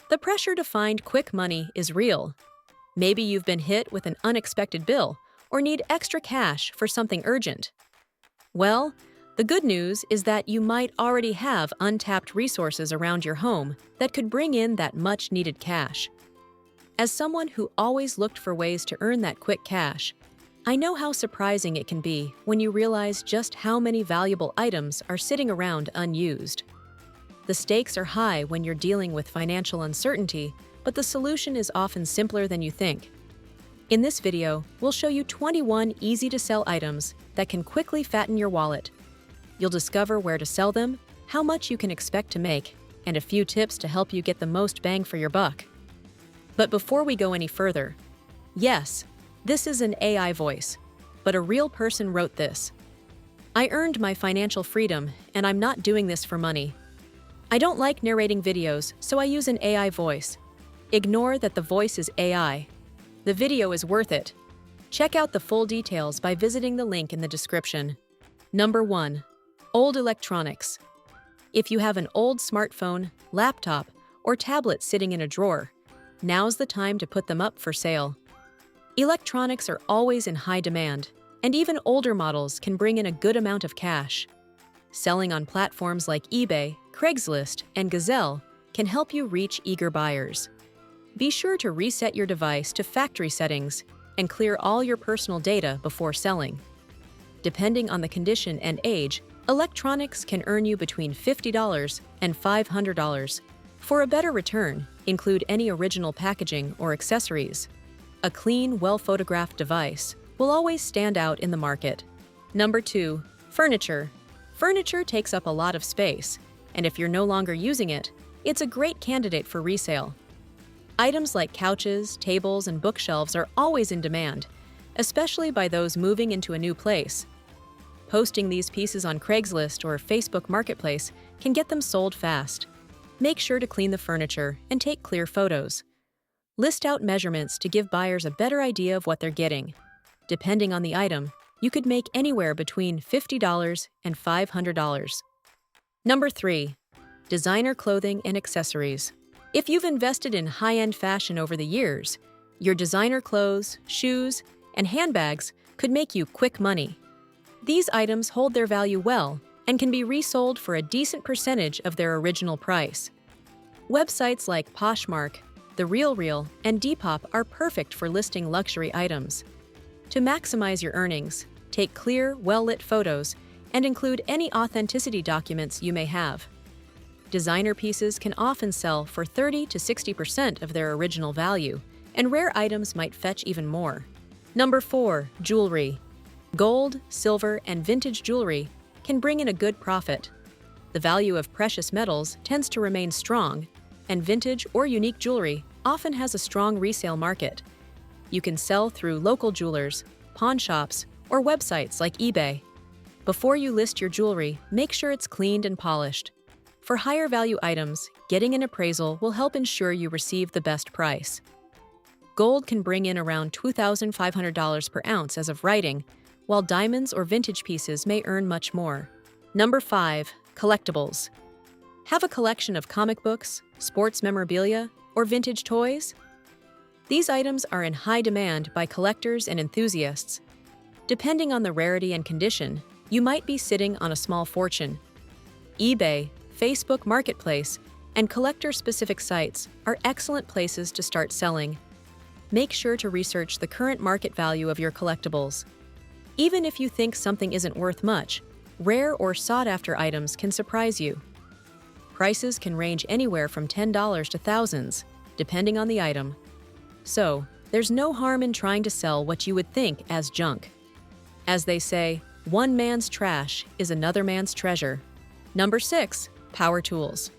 The pressure to find quick money is real. Maybe you've been hit with an unexpected bill or need extra cash for something urgent. Well, the good news is that you might already have untapped resources around your home that could bring in that much-needed cash. As someone who always looked for ways to earn that quick cash, I know how surprising it can be when you realize just how many valuable items are sitting around unused. The stakes are high when you're dealing with financial uncertainty, but the solution is often simpler than you think. In this video, we'll show you 21 easy-to-sell items that can quickly fatten your wallet. You'll discover where to sell them, how much you can expect to make, and a few tips to help you get the most bang for your buck. But before we go any further, yes, this is an AI voice, but a real person wrote this. I earned my financial freedom, and I'm not doing this for money. I don't like narrating videos, so I use an AI voice. Ignore that the voice is AI. The video is worth it. Check out the full details by visiting the link in the description. Number 1. Old electronics. If you have an old smartphone, laptop, or tablet sitting in a drawer, now's the time to put them up for sale. Electronics are always in high demand, and even older models can bring in a good amount of cash. Selling on platforms like eBay, Craigslist, and Gazelle can help you reach eager buyers. Be sure to reset your device to factory settings and clear all your personal data before selling. Depending on the condition and age, electronics can earn you between $50 and $500. For a better return, include any original packaging or accessories. A clean, well-photographed device will always stand out in the market. Number 2. Furniture. Furniture takes up a lot of space, and if you're no longer using it, it's a great candidate for resale. Items like couches, tables, and bookshelves are always in demand, especially by those moving into a new place. Posting these pieces on Craigslist or Facebook Marketplace can get them sold fast. Make sure to clean the furniture and take clear photos. List out measurements to give buyers a better idea of what they're getting. Depending on the item, you could make anywhere between $50 and $500. Number 3. Designer clothing and accessories. If you've invested in high-end fashion over the years, your designer clothes, shoes, and handbags could make you quick money. These items hold their value well and can be resold for a decent percentage of their original price. Websites like Poshmark, The RealReal, and Depop are perfect for listing luxury items. To maximize your earnings, take clear, well-lit photos and include any authenticity documents you may have. Designer pieces can often sell for 30 to 60% of their original value, and rare items might fetch even more. Number 4. Jewelry. Gold, silver, and vintage jewelry can bring in a good profit. The value of precious metals tends to remain strong, and vintage or unique jewelry often has a strong resale market. You can sell through local jewelers, pawn shops, or websites like eBay. Before you list your jewelry, make sure it's cleaned and polished. For higher value items, getting an appraisal will help ensure you receive the best price. Gold can bring in around $2,500 per ounce as of writing, while diamonds or vintage pieces may earn much more. Number 5. Collectibles. Have a collection of comic books, sports memorabilia, or vintage toys? These items are in high demand by collectors and enthusiasts. Depending on the rarity and condition, you might be sitting on a small fortune. eBay, Facebook Marketplace, and collector-specific sites are excellent places to start selling. Make sure to research the current market value of your collectibles. Even if you think something isn't worth much, rare or sought-after items can surprise you. Prices can range anywhere from $10 to thousands, depending on the item. So, there's no harm in trying to sell what you would think as junk. As they say, one man's trash is another man's treasure. Number 6. Power tools.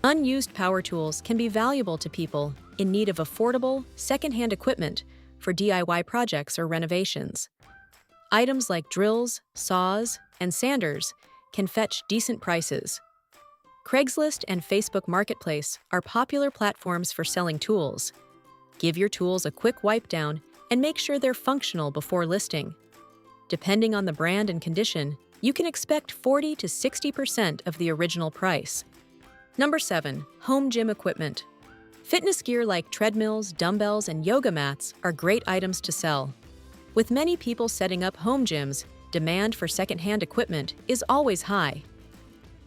Unused power tools can be valuable to people in need of affordable, second-hand equipment for DIY projects or renovations. Items like drills, saws, and sanders can fetch decent prices. Craigslist and Facebook Marketplace are popular platforms for selling tools. Give your tools a quick wipe down and make sure they're functional before listing. Depending on the brand and condition, you can expect 40 to 60% of the original price. Number 7. Home gym equipment. Fitness gear like treadmills, dumbbells, and yoga mats are great items to sell. With many people setting up home gyms, demand for secondhand equipment is always high.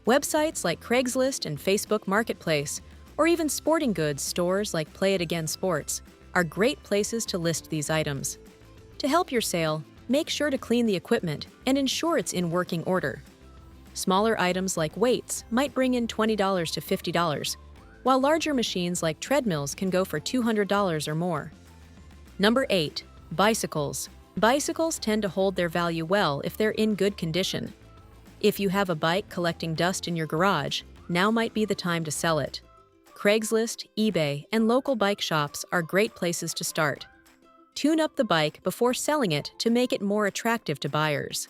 Websites like Craigslist and Facebook Marketplace, or even sporting goods stores like Play It Again Sports, are great places to list these items. To help your sale, make sure to clean the equipment and ensure it's in working order. Smaller items like weights might bring in $20 to $50, while larger machines like treadmills can go for $200 or more. Number 8. Bicycles. Bicycles tend to hold their value well if they're in good condition. If you have a bike collecting dust in your garage, now might be the time to sell it. Craigslist, eBay, and local bike shops are great places to start. Tune up the bike before selling it to make it more attractive to buyers.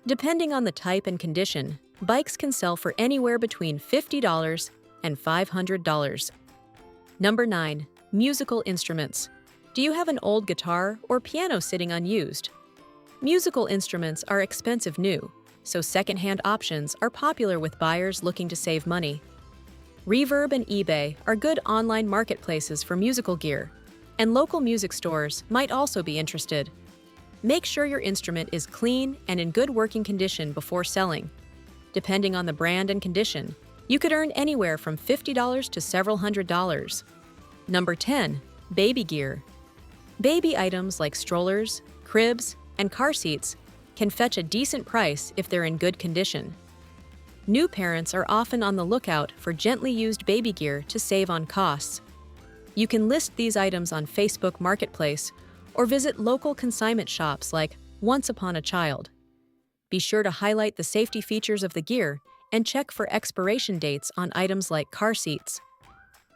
Depending on the type and condition, bikes can sell for anywhere between $50 and $500. Number 9. Musical instruments. Do you have an old guitar or piano sitting unused? Musical instruments are expensive new, so secondhand options are popular with buyers looking to save money. Reverb and eBay are good online marketplaces for musical gear, and local music stores might also be interested. Make sure your instrument is clean and in good working condition before selling. Depending on the brand and condition, you could earn anywhere from $50 to several $100s. Number 10. Baby gear. Baby items like strollers, cribs, and car seats can fetch a decent price if they're in good condition. New parents are often on the lookout for gently used baby gear to save on costs. You can list these items on Facebook Marketplace or visit local consignment shops like Once Upon a Child. Be sure to highlight the safety features of the gear and check for expiration dates on items like car seats.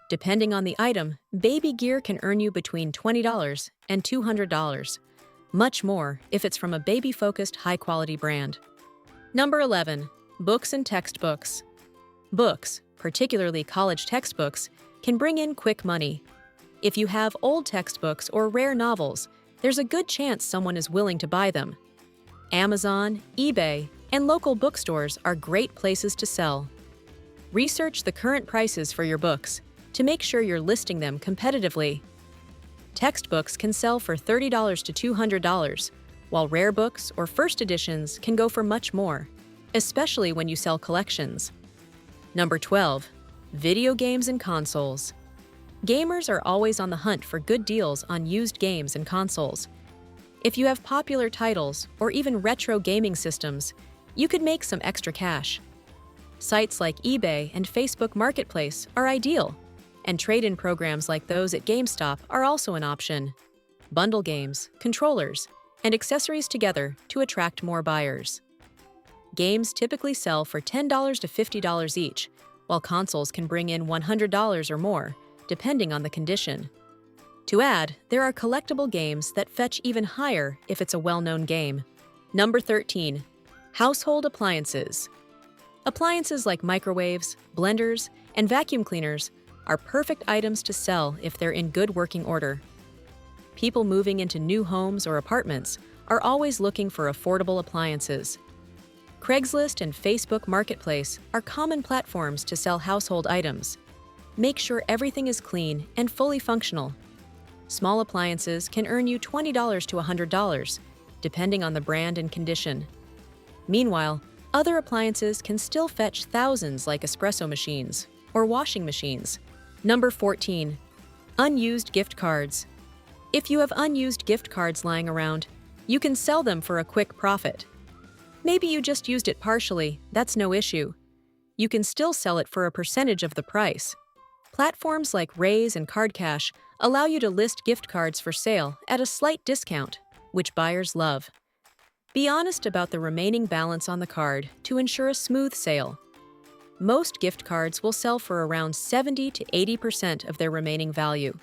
Depending on the item, baby gear can earn you between $20 and $200. Much more if it's from a baby-focused, high-quality brand. Number 11. Books and textbooks. Books, particularly college textbooks, can bring in quick money. If you have old textbooks or rare novels, there's a good chance someone is willing to buy them. Amazon, eBay, and local bookstores are great places to sell. Research the current prices for your books to make sure you're listing them competitively. Textbooks can sell for $30 to $200, while rare books or first editions can go for much more, especially when you sell collections. Number 12. Video games and consoles. Gamers are always on the hunt for good deals on used games and consoles. If you have popular titles or even retro gaming systems, you could make some extra cash. Sites like eBay and Facebook Marketplace are ideal, and trade-in programs like those at GameStop are also an option. Bundle games, controllers, and accessories together to attract more buyers. Games typically sell for $10 to $50 each, while consoles can bring in $100 or more, depending on the condition. To add, there are collectible games that fetch even higher if it's a well-known game. Number 13. Household appliances. Appliances like microwaves, blenders, and vacuum cleaners are perfect items to sell if they're in good working order. People moving into new homes or apartments are always looking for affordable appliances. Craigslist and Facebook Marketplace are common platforms to sell household items. Make sure everything is clean and fully functional. Small appliances can earn you $20 to $100, depending on the brand and condition. Meanwhile, other appliances can still fetch thousands like espresso machines or washing machines. Number 14. Unused gift cards. If you have unused gift cards lying around, you can sell them for a quick profit. Maybe you just used it partially, that's no issue. You can still sell it for a percentage of the price. Platforms like Raise and CardCash allow you to list gift cards for sale at a slight discount, which buyers love. Be honest about the remaining balance on the card to ensure a smooth sale. Most gift cards will sell for around 70 to 80% of their remaining value.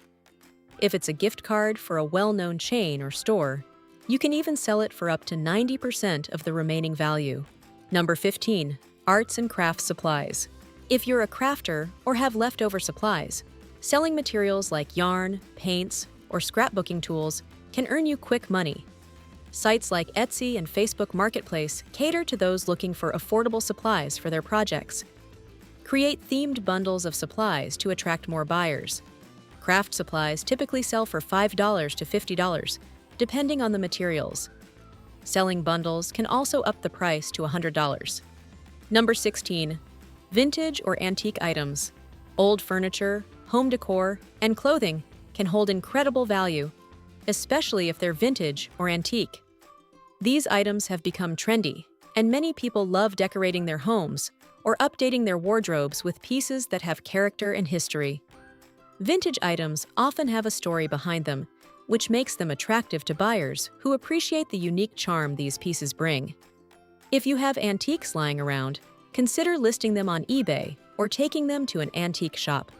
If it's a gift card for a well-known chain or store, you can even sell it for up to 90% of the remaining value. Number 15. Arts and crafts supplies. If you're a crafter or have leftover supplies, selling materials like yarn, paints, or scrapbooking tools can earn you quick money. Sites like Etsy and Facebook Marketplace cater to those looking for affordable supplies for their projects. Create themed bundles of supplies to attract more buyers. Craft supplies typically sell for $5 to $50, depending on the materials. Selling bundles can also up the price to $100. Number 16. Vintage or antique items. Old furniture, home decor, and clothing can hold incredible value, especially if they're vintage or antique. These items have become trendy, and many people love decorating their homes or updating their wardrobes with pieces that have character and history. Vintage items often have a story behind them, which makes them attractive to buyers who appreciate the unique charm these pieces bring. If you have antiques lying around, consider listing them on eBay or taking them to an antique shop.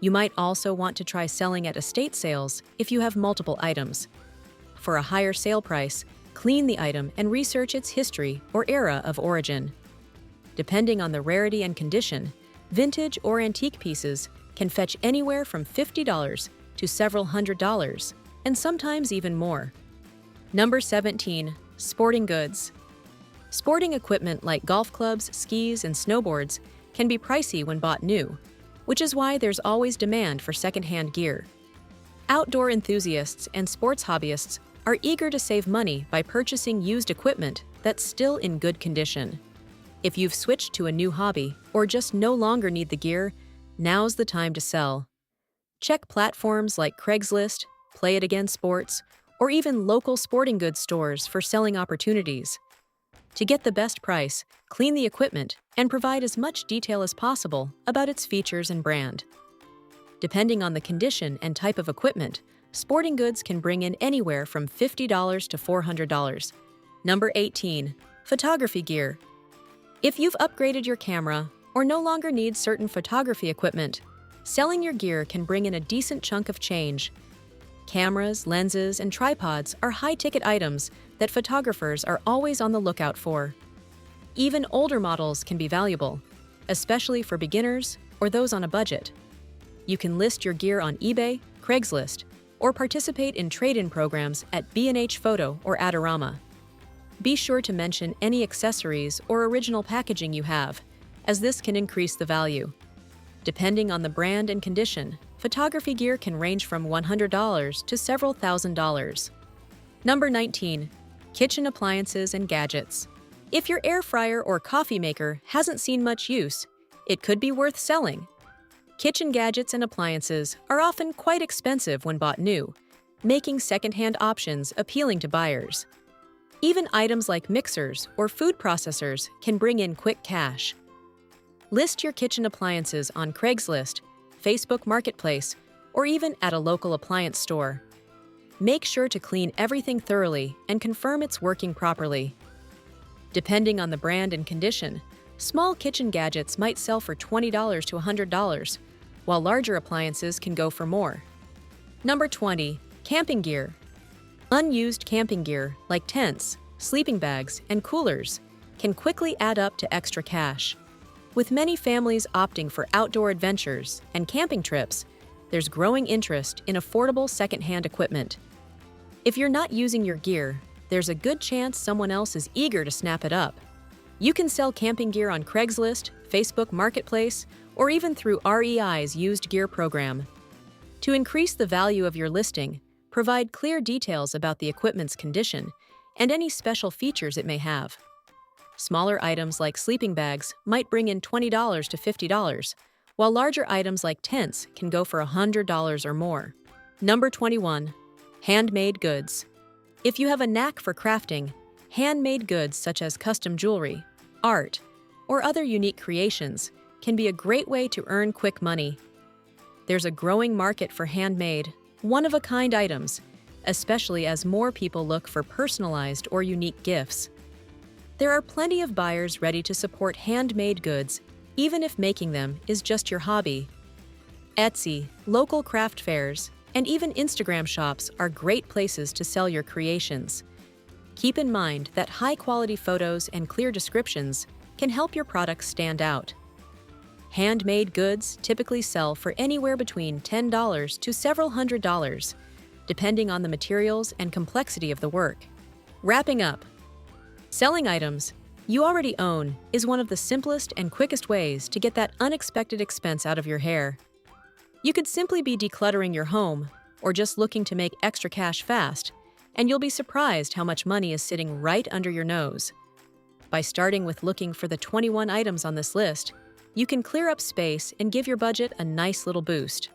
You might also want to try selling at estate sales if you have multiple items. For a higher sale price, clean the item and research its history or era of origin. Depending on the rarity and condition, vintage or antique pieces can fetch anywhere from $50 to several $100s, and sometimes even more. Number 17. Sporting goods. Sporting equipment like golf clubs, skis, and snowboards can be pricey when bought new, which is why there's always demand for secondhand gear. Outdoor enthusiasts and sports hobbyists are eager to save money by purchasing used equipment that's still in good condition. If you've switched to a new hobby or just no longer need the gear, now's the time to sell. Check platforms like Craigslist, Play It Again Sports, or even local sporting goods stores for selling opportunities. To get the best price, clean the equipment and provide as much detail as possible about its features and brand. Depending on the condition and type of equipment, sporting goods can bring in anywhere from $50 to $400. Number 18. Photography gear. If you've upgraded your camera or no longer need certain photography equipment, selling your gear can bring in a decent chunk of change. Cameras, lenses, and tripods are high-ticket items that photographers are always on the lookout for. Even older models can be valuable, especially for beginners or those on a budget. You can list your gear on eBay, Craigslist, or participate in trade-in programs at B&H Photo or Adorama. Be sure to mention any accessories or original packaging you have, as this can increase the value. Depending on the brand and condition, photography gear can range from $100 to several $1,000s. Number 19. Kitchen appliances and gadgets. If your air fryer or coffee maker hasn't seen much use, it could be worth selling. Kitchen gadgets and appliances are often quite expensive when bought new, making secondhand options appealing to buyers. Even items like mixers or food processors can bring in quick cash. List your kitchen appliances on Craigslist, Facebook Marketplace, or even at a local appliance store. Make sure to clean everything thoroughly and confirm it's working properly. Depending on the brand and condition, small kitchen gadgets might sell for $20 to $100, while larger appliances can go for more. Number 20. Camping gear. Unused camping gear like tents, sleeping bags, and coolers can quickly add up to extra cash. With many families opting for outdoor adventures and camping trips, there's growing interest in affordable secondhand equipment. If you're not using your gear, there's a good chance someone else is eager to snap it up. You can sell camping gear on Craigslist, Facebook Marketplace, or even through REI's used gear program. To increase the value of your listing, provide clear details about the equipment's condition and any special features it may have. Smaller items like sleeping bags might bring in $20 to $50, while larger items like tents can go for $100 or more. Number 21. Handmade goods. If you have a knack for crafting, handmade goods such as custom jewelry, art, or other unique creations can be a great way to earn quick money. There's a growing market for handmade, one-of-a-kind items, especially as more people look for personalized or unique gifts. There are plenty of buyers ready to support handmade goods, even if making them is just your hobby. Etsy, local craft fairs, and even Instagram shops are great places to sell your creations. Keep in mind that high-quality photos and clear descriptions can help your products stand out. Handmade goods typically sell for anywhere between $10 to several $100s, depending on the materials and complexity of the work. Wrapping up, selling items you already own is one of the simplest and quickest ways to get that unexpected expense out of your hair. You could simply be decluttering your home or just looking to make extra cash fast, and you'll be surprised how much money is sitting right under your nose. By starting with looking for the 21 items on this list, you can clear up space and give your budget a nice little boost.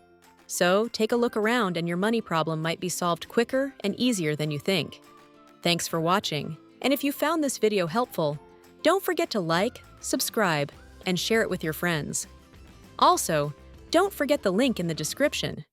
So, take a look around and your money problem might be solved quicker and easier than you think. Thanks for watching, and if you found this video helpful, don't forget to like, subscribe, and share it with your friends. Also, don't forget the link in the description